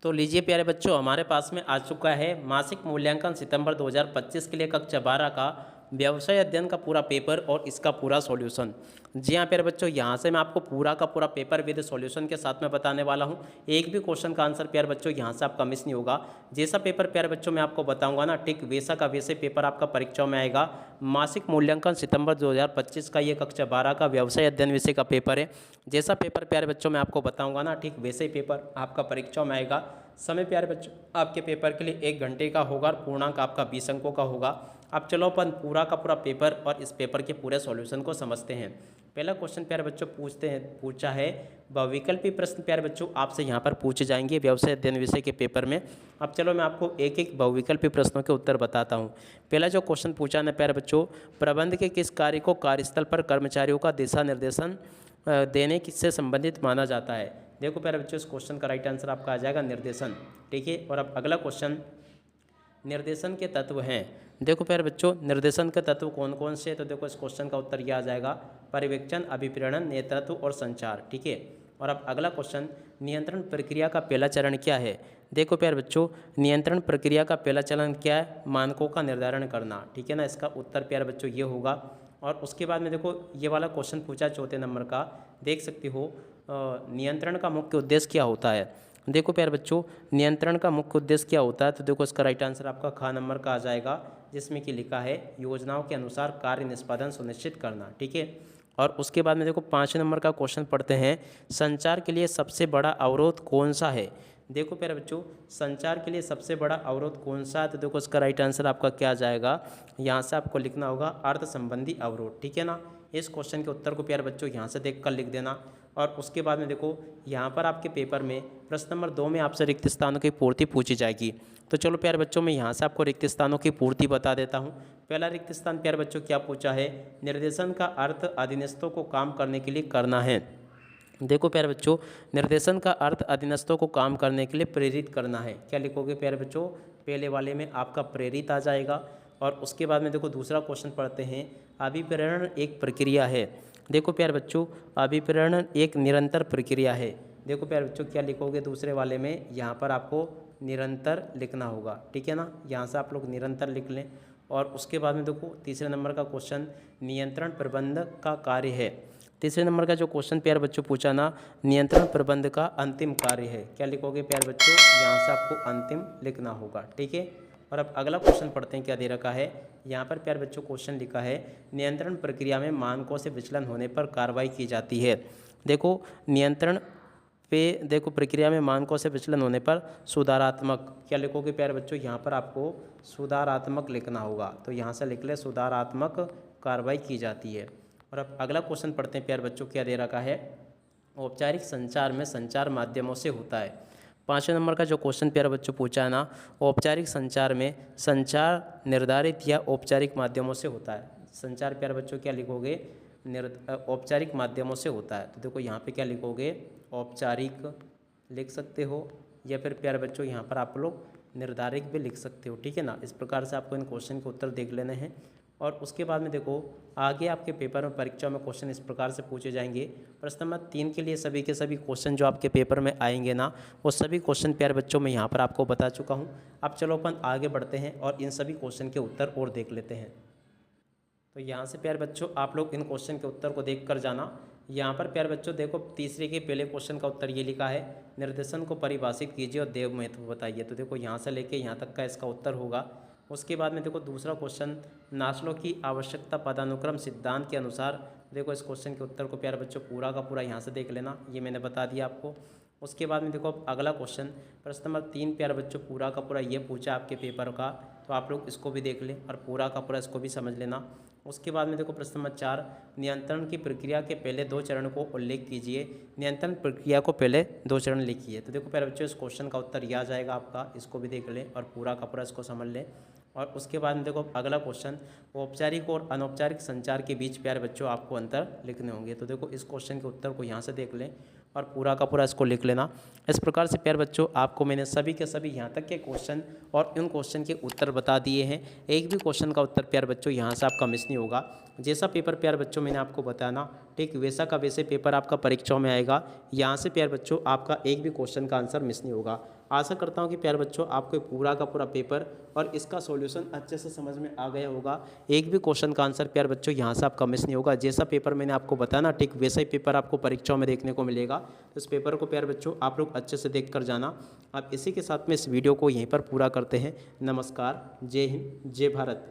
तो लीजिए प्यारे बच्चों, हमारे पास में आ चुका है मासिक मूल्यांकन सितंबर 2025 के लिए कक्षा 12 का व्यवसाय अध्ययन का पूरा पेपर और इसका पूरा सॉल्यूशन। जी हाँ प्यारे बच्चों, यहाँ से मैं आपको पूरा का पूरा पेपर विद सॉल्यूशन के साथ में बताने वाला हूँ। एक भी क्वेश्चन का आंसर प्यारे बच्चों यहाँ से आपका मिस नहीं होगा। जैसा पेपर प्यारे बच्चों मैं आपको बताऊंगा ना, ठीक वैसा का वैसे पेपर आपका परीक्षाओं में आएगा। मासिक मूल्यांकन सितंबर 2025 का ये कक्षा 12 का व्यवसाय अध्ययन विषय का पेपर है। जैसा पेपर प्यारे बच्चों मैं आपको बताऊंगा ना, ठीक वैसे ही पेपर आपका परीक्षाओं में आएगा। समय प्यारे बच्चों आपके पेपर के लिए 1 घंटे का होगा और पूर्णांक आपका 20 अंकों का होगा। अब चलो अपन पूरा का पूरा पेपर और इस पेपर के पूरे सॉल्यूशन को समझते हैं। पहला क्वेश्चन प्यारे बच्चों पूछा है बहुविकल्पी प्रश्न प्यारे बच्चों आपसे यहाँ पर पूछे जाएंगे व्यवसाय अध्ययन विषय के पेपर में। अब चलो मैं आपको एक एक बहुविकल्पी प्रश्नों के उत्तर बताता हूँ। पहला जो क्वेश्चन पूछा है प्यारे बच्चों, प्रबंध के किस कार्य को कार्यस्थल पर कर्मचारियों का दिशा निर्देशन देने से संबंधित माना जाता है। देखो प्यारे बच्चों, इस क्वेश्चन का राइट आंसर आपका आ जाएगा निर्देशन। ठीक है, और अब अगला क्वेश्चन, निर्देशन के तत्व हैं। देखो प्यारे बच्चों, निर्देशन के तत्व कौन कौन से, तो देखो इस क्वेश्चन का उत्तर यह आ जाएगा पर्यवेक्षण, अभिप्रेरण, नेतृत्व और संचार। ठीक है, और अब अगला क्वेश्चन, नियंत्रण प्रक्रिया का पहला चरण क्या है। देखो प्यारे बच्चों, नियंत्रण प्रक्रिया का पहला चरण क्या है, मानकों का निर्धारण करना। ठीक है ना, इसका उत्तर प्यारे बच्चों ये होगा। और उसके बाद में देखो ये वाला क्वेश्चन पूछा चौथे नंबर का, देख सकते हो नियंत्रण का मुख्य उद्देश्य क्या होता है। देखो प्यारे बच्चों, नियंत्रण का मुख्य उद्देश्य क्या होता है, तो देखो इसका राइट आंसर आपका ख नंबर का आ जाएगा, जिसमें कि लिखा है योजनाओं के अनुसार कार्य निष्पादन सुनिश्चित करना। ठीक है, और उसके बाद में देखो 5 नंबर का क्वेश्चन पढ़ते हैं, संचार के लिए सबसे बड़ा अवरोध कौन सा है। देखो प्यारे बच्चों, संचार के लिए सबसे बड़ा अवरोध कौन सा है, तो देखो इसका राइट आंसर आपका क्या आ जाएगा, यहाँ से आपको लिखना होगा अर्थ संबंधी अवरोध। ठीक है ना, इस क्वेश्चन के उत्तर को प्यारे बच्चों यहाँ से देख कर लिख देना। और उसके बाद में देखो यहाँ पर आपके पेपर में प्रश्न नंबर 2 में आपसे रिक्त स्थानों की पूर्ति पूछी जाएगी। तो चलो प्यारे बच्चों, मैं यहाँ से आपको रिक्त स्थानों की पूर्ति बता देता हूँ। पहला रिक्त स्थान प्यारे बच्चों क्या पूछा है, निर्देशन का अर्थ अधीनस्थों को काम करने के लिए करना है। देखो प्यारे बच्चों, निर्देशन का अर्थ अधीनस्थों को काम करने के लिए प्रेरित करना है। क्या लिखोगे प्यारे बच्चों, पहले वाले में आपका प्रेरित आ जाएगा। और उसके बाद में देखो दूसरा क्वेश्चन पढ़ते हैं, अभिप्रेरण एक प्रक्रिया है। देखो प्यारे बच्चों, अभिप्रेरण एक निरंतर प्रक्रिया है। देखो प्यारे बच्चों, क्या लिखोगे दूसरे वाले में, यहाँ पर आपको निरंतर लिखना होगा। ठीक है ना, यहाँ से आप लोग निरंतर लिख लें। और उसके बाद में देखो तीसरे नंबर का क्वेश्चन, नियंत्रण प्रबंधक का कार्य है। तीसरे नंबर का जो क्वेश्चन प्यारे बच्चों पूछा ना, नियंत्रण प्रबंध का अंतिम कार्य है। क्या लिखोगे प्यारे बच्चों, यहाँ से आपको अंतिम लिखना होगा। ठीक है, और अब अगला क्वेश्चन पढ़ते हैं, क्या दे रखा है यहाँ पर प्यारे बच्चों, क्वेश्चन लिखा है नियंत्रण प्रक्रिया में मानकों से विचलन होने पर कार्रवाई की जाती है। देखो नियंत्रण पे देखो प्रक्रिया में मानकों से विचलन होने पर सुधारात्मक, क्या लिखोगे प्यारे बच्चों, यहाँ पर आपको सुधारात्मक लिखना होगा। तो यहाँ से लिख ले सुधारात्मक कार्रवाई की जाती है। और अब अगला क्वेश्चन पढ़ते हैं प्यारे बच्चों, क्या दे रखा है, औपचारिक संचार में संचार माध्यमों से होता है। 5वें नंबर का जो क्वेश्चन प्यारे बच्चों पूछा है ना, औपचारिक संचार में संचार निर्धारित या औपचारिक माध्यमों से होता है। संचार प्यारे बच्चों क्या लिखोगे, औपचारिक माध्यमों से होता है। तो देखो यहाँ पे क्या लिखोगे, औपचारिक लिख सकते हो, या फिर प्यारे बच्चों यहाँ पर आप लोग निर्धारित भी लिख सकते हो। ठीक है ना, इस प्रकार से आपको इन क्वेश्चन के उत्तर देख लेने हैं। और उसके बाद में देखो आगे आपके पेपर में परीक्षा में क्वेश्चन इस प्रकार से पूछे जाएंगे। प्रश्न नंबर 3 के लिए सभी के सभी क्वेश्चन जो आपके पेपर में आएंगे ना, वो सभी क्वेश्चन प्यारे बच्चों मैं यहाँ पर आपको बता चुका हूँ। अब चलो अपन आगे बढ़ते हैं और इन सभी क्वेश्चन के उत्तर और देख लेते हैं। तो यहाँ से प्यारे बच्चों आप लोग इन क्वेश्चन के उत्तर को देख कर जाना। यहाँ पर प्यारे बच्चों देखो तीसरे के पहले क्वेश्चन का उत्तर ये लिखा है, निर्देशन को परिभाषित कीजिए और देव महत्व बताइए। तो देखो यहाँ से लेके यहाँ तक का इसका उत्तर होगा। उसके बाद में देखो दूसरा क्वेश्चन, नास्लो की आवश्यकता पदानुक्रम सिद्धांत के अनुसार। देखो इस क्वेश्चन के उत्तर को प्यारे बच्चों पूरा का पूरा यहाँ से देख लेना, ये मैंने बता दिया आपको। उसके बाद में देखो अब अगला क्वेश्चन, प्रश्न नंबर 3 प्यारे बच्चों पूरा का पूरा ये पूछा आपके पेपर का, तो आप लोग इसको भी देख लें और पूरा का पूरा इसको भी समझ लेना। उसके बाद में देखो प्रश्न नंबर 4, नियंत्रण की प्रक्रिया के पहले 2 चरण को उल्लेख कीजिए। नियंत्रण प्रक्रिया को पहले 2 चरण लिखिए। तो देखो प्यारे बच्चों इस क्वेश्चन का उत्तर यह आ जाएगा आपका, इसको भी देख लें और पूरा का पूरा इसको समझ लें। और उसके बाद में देखो अगला क्वेश्चन, औपचारिक और अनौपचारिक संचार के बीच प्यारे बच्चों आपको अंतर लिखने होंगे। तो देखो इस क्वेश्चन के उत्तर को यहाँ से देख लें। और पूरा का पूरा इसको लिख लेना। इस प्रकार से प्यारे बच्चों आपको मैंने सभी के सभी यहाँ तक के क्वेश्चन और उन क्वेश्चन के उत्तर बता दिए हैं। एक भी क्वेश्चन का उत्तर प्यारे बच्चों यहाँ से आपका मिस नहीं होगा। जैसा पेपर प्यारे बच्चों मैंने आपको बताया ना, ठीक वैसा का वैसे पेपर आपका परीक्षाओं में आएगा। यहाँ से प्यारे बच्चों आपका एक भी क्वेश्चन का आंसर मिस नहीं होगा। आशा करता हूँ कि प्यारे बच्चों आपको पूरा का पूरा पेपर और इसका सॉल्यूशन अच्छे से समझ में आ गया होगा। एक भी क्वेश्चन का आंसर प्यारे बच्चों यहाँ से आपका मिस नहीं होगा। जैसा पेपर मैंने आपको बताया ना, ठीक वैसा ही पेपर आपको परीक्षाओं में देखने को मिलेगा। तो इस पेपर को प्यारे बच्चों आप लोग अच्छे से देख कर जाना। अब इसी के साथ में इस वीडियो को यहीं पर पूरा करते हैं। नमस्कार, जय हिंद, जय भारत।